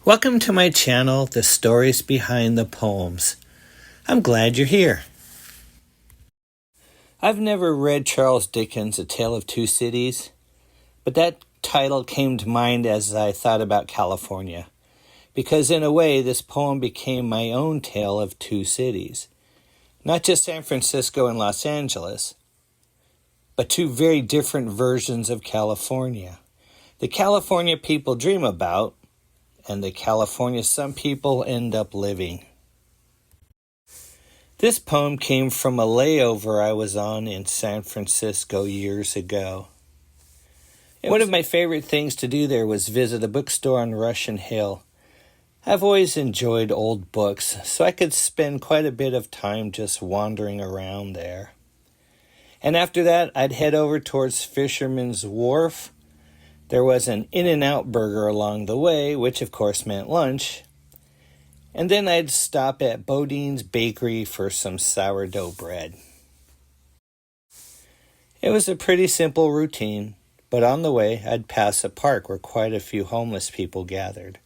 Welcome to my channel, The Stories Behind the Poems. I'm glad you're here. I've never read Charles Dickens' A Tale of Two Cities, but that title came to mind as I thought about California, because in a way this poem became my own tale of two cities. Not just San Francisco and Los Angeles, but two very different versions of California. The California people dream about, and the California some people end up living. This poem came from a layover I was on in San Francisco years ago. One of my favorite things to do there was visit a bookstore on Russian Hill. I've always enjoyed old books, so I could spend quite a bit of time just wandering around there. And after that, I'd head over towards Fisherman's Wharf. There was an In-N-Out burger along the way, which of course meant lunch. And then I'd stop at Boudin's bakery for some sourdough bread. It was a pretty simple routine, but on the way I'd pass a park where quite a few homeless people gathered.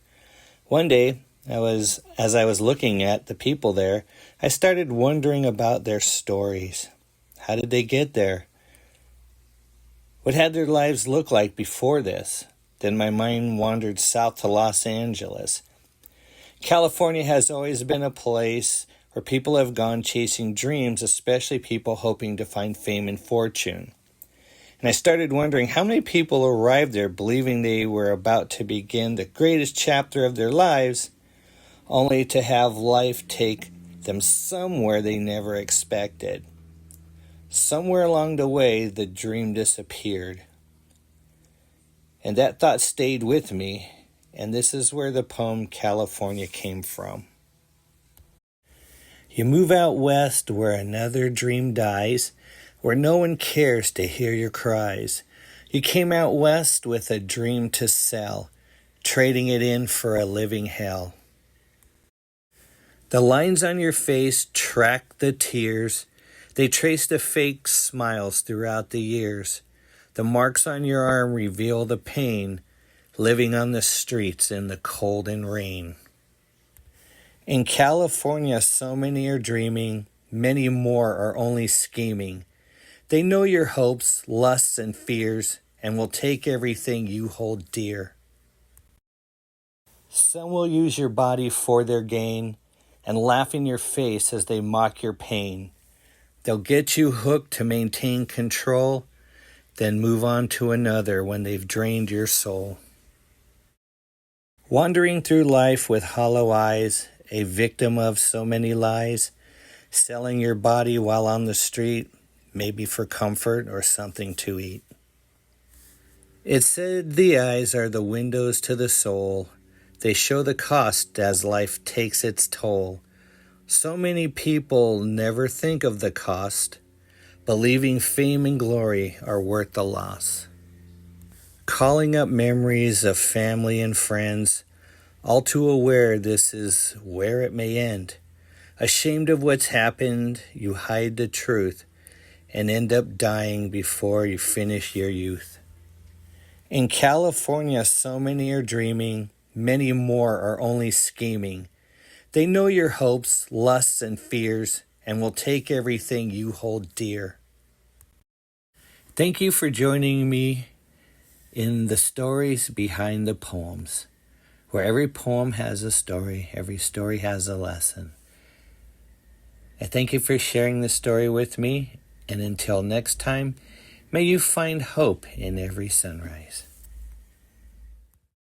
One day, as I was looking at the people there, I started wondering about their stories. How did they get there? What had their lives look like before this? Then my mind wandered south to Los Angeles. California has always been a place where people have gone chasing dreams, especially people hoping to find fame and fortune. And I started wondering how many people arrived there believing they were about to begin the greatest chapter of their lives, only to have life take them somewhere they never expected. Somewhere along the way, the dream disappeared. And that thought stayed with me, and this is where the poem California came from. You move out west where another dream dies, where no one cares to hear your cries. You came out west with a dream to sell, trading it in for a living hell. The lines on your face track the tears. They trace the fake smiles throughout the years. The marks on your arm reveal the pain, living on the streets in the cold and rain. In California, so many are dreaming, many more are only scheming. They know your hopes, lusts, and fears, and will take everything you hold dear. Some will use your body for their gain, and laugh in your face as they mock your pain. They'll get you hooked to maintain control, then move on to another when they've drained your soul. Wandering through life with hollow eyes, a victim of so many lies, selling your body while on the street, maybe for comfort or something to eat. It's said the eyes are the windows to the soul. They show the cost as life takes its toll. So many people never think of the cost, believing fame and glory are worth the loss. Calling up memories of family and friends, all too aware this is where it may end. Ashamed of what's happened, you hide the truth and end up dying before you finish your youth. In California, so many are dreaming, many more are only scheming. They know your hopes, lusts, and fears, and will take everything you hold dear. Thank you for joining me in the stories behind the poems, where every poem has a story, every story has a lesson. I thank you for sharing this story with me, and until next time, may you find hope in every sunrise.